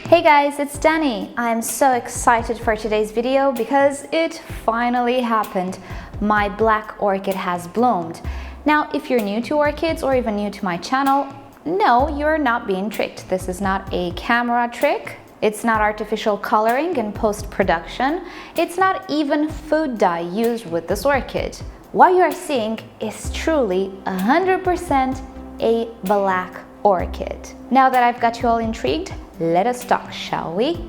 Hey guys, it's Dani. I'm so excited for today's video because it finally happened. My black orchid has bloomed. Now, if you're new to orchids or even new to my channel, no, you're not being tricked. This is not a camera trick. It's not artificial coloring and post-production. It's not even food dye used with this orchid. What you are seeing is truly 100% a black orchid. Now that I've got you all intrigued, let us talk, shall we?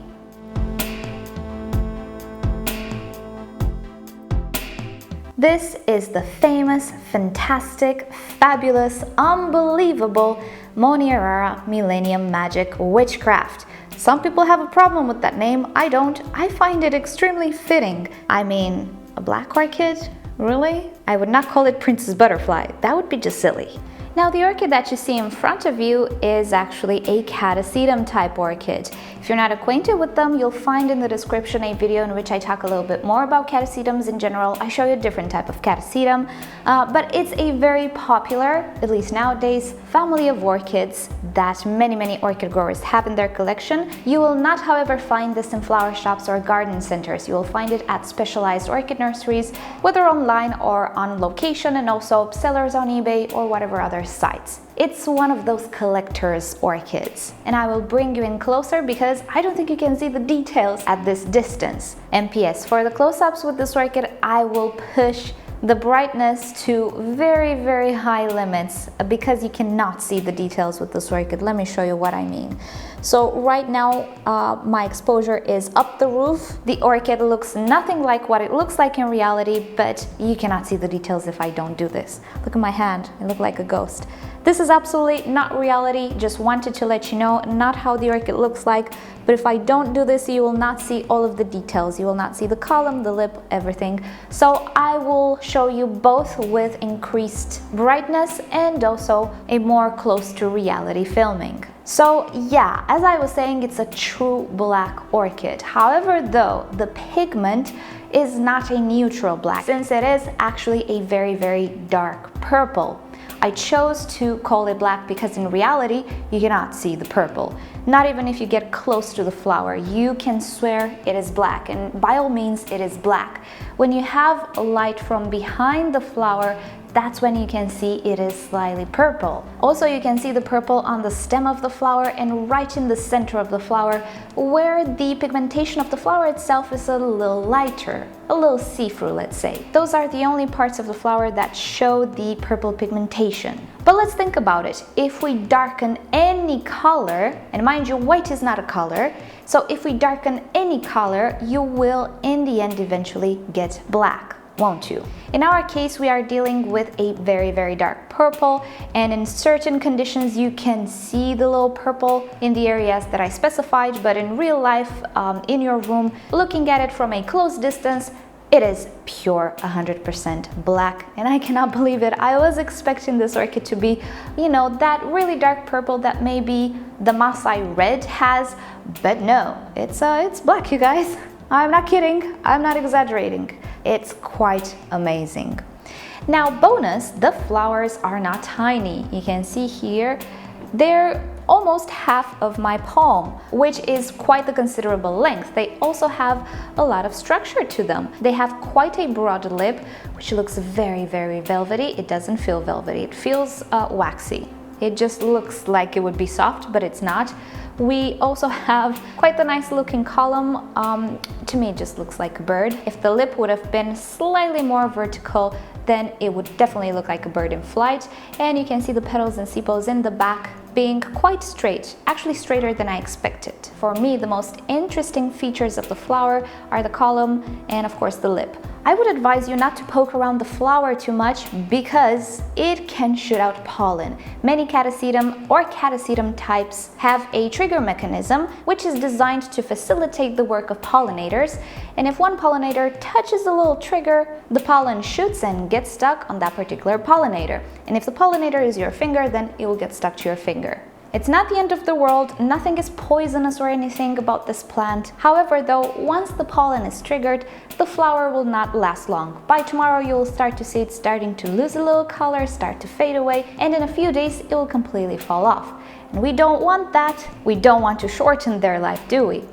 This is the famous, fantastic, fabulous, unbelievable Monnierara Millenium Magic Witchcraft. Some people have a problem with that name. I don't. I find it extremely fitting. I mean, a black orchid? Really? I would not call it Princess Butterfly. That would be just silly. Now, the orchid that you see in front of you is actually a Catasetum type orchid. If you're not acquainted with them, you'll find in the description a video in which I talk a little bit more about Catasetums in general. I show you a different type of Catasetum, but it's a very popular, at least nowadays, family of orchids that many orchid growers have in their collection. You will not, however, find this in flower shops or garden centers. You will find it at specialized orchid nurseries, whether online or on location, and also sellers on eBay or whatever other sites. It's one of those collector's orchids, and I will bring you in closer because I don't think you can see the details at this distance. And PS, for the close-ups with this orchid, I will push the brightness to very high limits because you cannot see the details with this orchid. Let me show you what I mean. So right now my exposure is up the roof. The orchid looks nothing like what it looks like in reality, but you cannot see the details if I don't do this. Look at my hand, I look like a ghost. This is absolutely not reality, just wanted to let you know, not how the orchid looks like, but if I don't do this, you will not see all of the details. You will not see the column, the lip, everything. So I will show you both with increased brightness and also a more close to reality filming. So yeah, as I was saying, it's a true black orchid. However, though, the pigment is not a neutral black, since it is actually a very dark purple. I chose to call it black because in reality, you cannot see the purple. Not even if you get close to the flower, you can swear it is black, and by all means, it is black. When you have light from behind the flower, that's when you can see it is slightly purple. Also, you can see the purple on the stem of the flower and right in the center of the flower, where the pigmentation of the flower itself is a little lighter, a little see-through, let's say. Those are the only parts of the flower that show the purple pigmentation. But let's think about it. If we darken any color, and mind you, white is not a color, so if we darken any color, you will in the end eventually get black, won't you? In our case, we are dealing with a very dark purple, and in certain conditions you can see the little purple in the areas that I specified, but in real life, in your room, looking at it from a close distance, it is pure 100% black, and I cannot believe it. I was expecting this orchid to be, you know, that really dark purple that maybe the Maasai red has, but no, it's black, you guys. I'm not kidding, I'm not exaggerating. It's quite amazing. Now, bonus, the flowers are not tiny. You can see here, they're almost half of my palm, which is quite the considerable length. They also have a lot of structure to them. They have quite a broad lip, which looks very velvety. It doesn't feel velvety, it feels waxy. It just looks like it would be soft, but it's not. We also have quite the nice looking column. To me, it just looks like a bird. If the lip would have been slightly more vertical, then it would definitely look like a bird in flight. And you can see the petals and sepals in the back being quite straight, actually straighter than I expected. For me, the most interesting features of the flower are the column and of course the lip. I would advise you not to poke around the flower too much because it can shoot out pollen. Many Catasetum or Catasetum types have a trigger mechanism which is designed to facilitate the work of pollinators, and if one pollinator touches the little trigger, the pollen shoots and gets stuck on that particular pollinator. And if the pollinator is your finger, then it will get stuck to your finger. It's not the end of the world, nothing is poisonous or anything about this plant. However though, once the pollen is triggered, the flower will not last long. By tomorrow you will start to see it starting to lose a little color, start to fade away, and in a few days it will completely fall off. And we don't want that. We don't want to shorten their life, do we?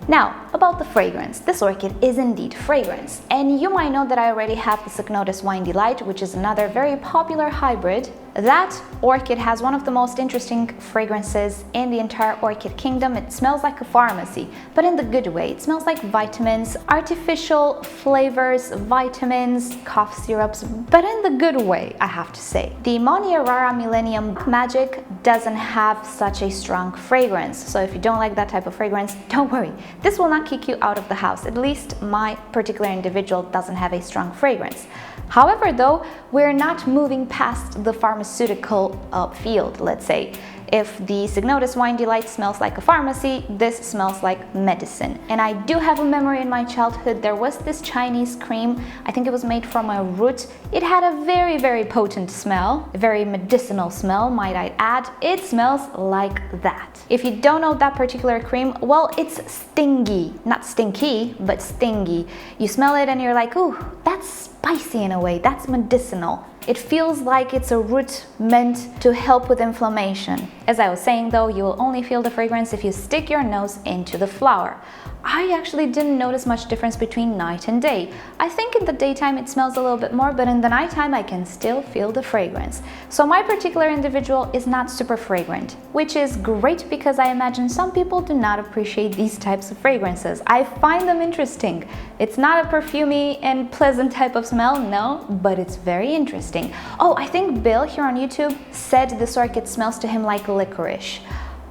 Now, about the fragrance. This orchid is indeed fragrance. And you might know that I already have the Cycnotus Wine Delight, which is another very popular hybrid. That orchid has one of the most interesting fragrances in the entire orchid kingdom. It smells like a pharmacy, but in the good way. It smells like vitamins, artificial flavors, vitamins, cough syrups, but in the good way, I have to say. The Monnierara Millenium Magic doesn't have such a strong fragrance, so if you don't like that type of fragrance, don't worry. This will not kick you out of the house. At least my particular individual doesn't have a strong fragrance. However though, we're not moving past the pharmaceutical field, let's say. If the Cycnotus Wine Delight smells like a pharmacy, this smells like medicine. And I do have a memory in my childhood. There was this Chinese cream, I think it was made from a root. It had a very, very potent smell, a very medicinal smell, might I add. It smells like that. If you don't know that particular cream, well, it's stingy. Not stinky, but stingy. You smell it and you're like, ooh, that's spicy in a way, that's medicinal. It feels like it's a root meant to help with inflammation. As I was saying though, you will only feel the fragrance if you stick your nose into the flower. I actually didn't notice much difference between night and day. I think in the daytime it smells a little bit more, but in the nighttime I can still feel the fragrance. So my particular individual is not super fragrant, which is great because I imagine some people do not appreciate these types of fragrances. I find them interesting. It's not a perfumey and pleasant type of smell, no, but it's very interesting. Oh, I think Bill here on YouTube said this orchid smells to him like licorice.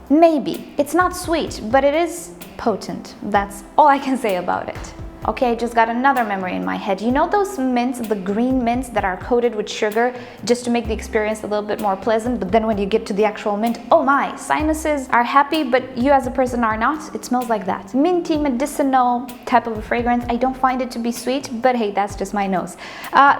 Maybe. It's not sweet, but it is potent. That's all I can say about it. Okay, I just got another memory in my head. You know those mints, the green mints that are coated with sugar just to make the experience a little bit more pleasant, but then when you get to the actual mint, oh my, sinuses are happy, but you as a person are not? It smells like that. Minty, medicinal type of a fragrance. I don't find it to be sweet, but hey, that's just my nose.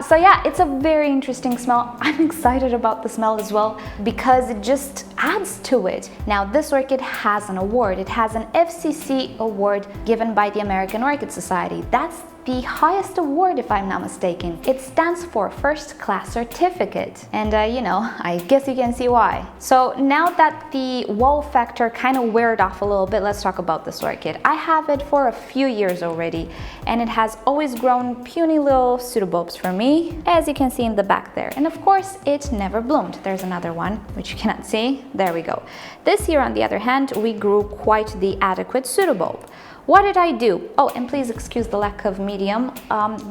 So yeah, it's a very interesting smell. I'm excited about the smell as well because it just adds to it. Now, this orchid has an award. It has an FCC award given by the American Orchid Society. That's the highest award, if I'm not mistaken. It stands for First Class Certificate. And you know, I guess you can see why. So now that the wow factor kind of weared off a little bit, let's talk about this orchid. I have it for a few years already, and it has always grown puny little pseudobulbs for me, as you can see in the back there. And of course, it never bloomed. There's another one, which you cannot see. There we go. This year, on the other hand, we grew quite the adequate pseudobulb. What did I do? Oh, and please excuse the lack of medium.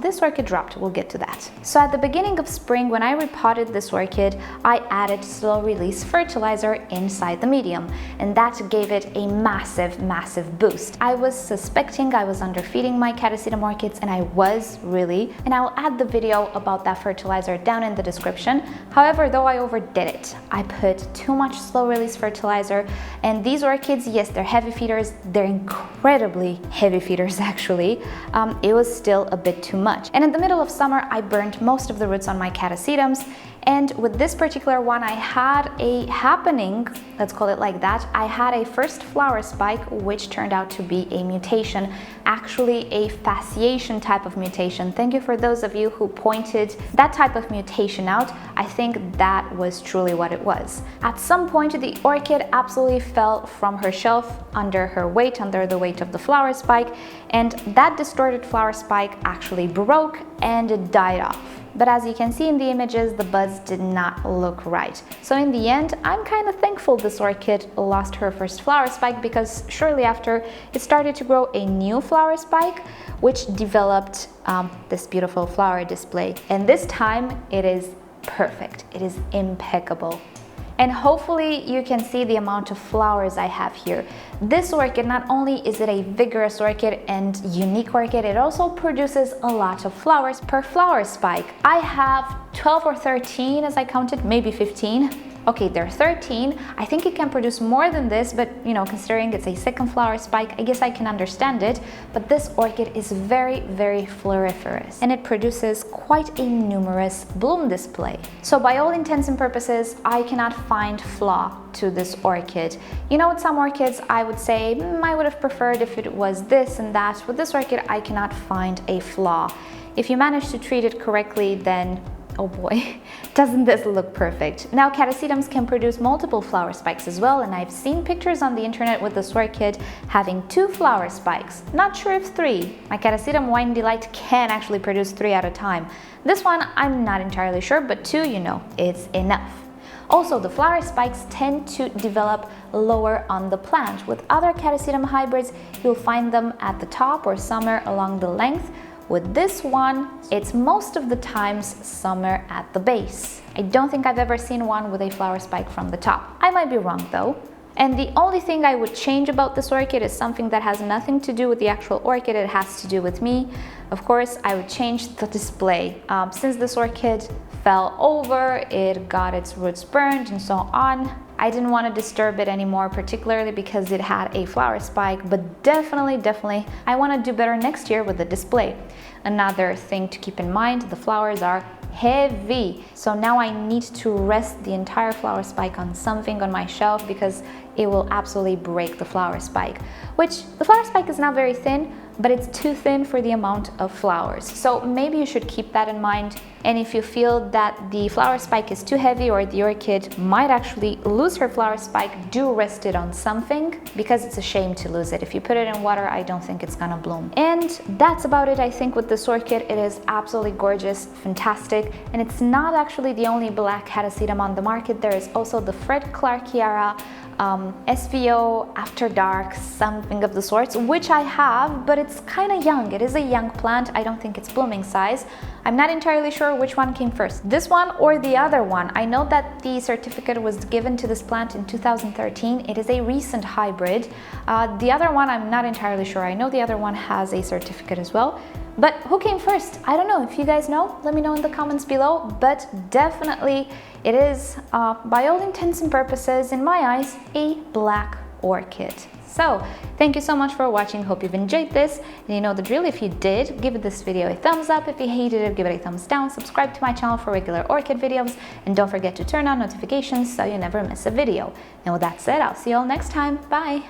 This orchid dropped, we'll get to that. So at the beginning of spring, when I repotted this orchid, I added slow release fertilizer inside the medium, and that gave it a massive, massive boost. I was suspecting I was underfeeding my Catasetum orchids, and I was really, and I will add the video about that fertilizer down in the description. However, though I overdid it, I put too much slow release fertilizer, and these orchids, yes, they're heavy feeders, they're incredibly heavy feeders actually. It was still a bit too much. And in the middle of summer, I burned most of the roots on my Catasetums. And with this particular one, I had a happening, let's call it like that. I had a first flower spike, which turned out to be a mutation, actually a fasciation type of mutation. Thank you for those of you who pointed that type of mutation out. I think that was truly what it was. At some point, the orchid absolutely fell from her shelf under her weight, under the weight of the flower spike, and that distorted flower spike actually broke and it died off. But as you can see in the images, the buds did not look right. So in the end, I'm kind of thankful this orchid lost her first flower spike, because shortly after, it started to grow a new flower spike, which developed this beautiful flower display. And this time, it is perfect. It is impeccable. And hopefully you can see the amount of flowers I have here. This orchid, not only is it a vigorous orchid and unique orchid, it also produces a lot of flowers per flower spike. I have 12 or 13 as I counted, maybe 15. Okay, they're 13. I think it can produce more than this, but you know, considering it's a second flower spike, I guess I can understand it. But this orchid is very, very floriferous, and it produces quite a numerous bloom display. So by all intents and purposes, I cannot find flaw to this orchid. You know, with some orchids, I would say, I would have preferred if it was this and that. With this orchid, I cannot find a flaw. If you manage to treat it correctly, then oh boy, doesn't this look perfect? Now, Catasetums can produce multiple flower spikes as well, and I've seen pictures on the internet with this orchid having 2 flower spikes. Not sure if 3. My Catasetum Wine Delight can actually produce 3 at a time. This one, I'm not entirely sure, but 2, you know, it's enough. Also, the flower spikes tend to develop lower on the plant. With other Catasetum hybrids, you'll find them at the top or somewhere along the length. With this one, it's most of the times somewhere at the base. I don't think I've ever seen one with a flower spike from the top. I might be wrong though. And the only thing I would change about this orchid is something that has nothing to do with the actual orchid, it has to do with me. Of course, I would change the display. Since this orchid fell over, it got its roots burned and so on, I didn't want to disturb it anymore, particularly because it had a flower spike, but definitely, I want to do better next year with the display. Another thing to keep in mind, the flowers are heavy. So now I need to rest the entire flower spike on something on my shelf because it will absolutely break the flower spike. Which, the flower spike is not very thin, but it's too thin for the amount of flowers. So maybe you should keep that in mind. And if you feel that the flower spike is too heavy or the orchid might actually lose her flower spike, do rest it on something because it's a shame to lose it. If you put it in water, I don't think it's gonna bloom. And that's about it, I think, with this orchid. It is absolutely gorgeous, fantastic. And it's not actually the only black Catasetum on the market. There is also the Fred Clarkiara SVO After Dark, something of the sorts, which I have, but it's kind of young. It is a young plant. I don't think it's blooming size. I'm not entirely sure which one came first, this one or the other one. I know that the certificate was given to this plant in 2013. It is a recent hybrid. The other one, I'm not entirely sure. I know the other one has a certificate as well. But who came first? I don't know. If you guys know, let me know in the comments below. But definitely it is, by all intents and purposes, in my eyes, a black orchid. So, thank you so much for watching. Hope you've enjoyed this. And you know the drill. If you did, give this video a thumbs up. If you hated it, give it a thumbs down. Subscribe to my channel for regular orchid videos. And don't forget to turn on notifications so you never miss a video. And with that said, I'll see you all next time. Bye!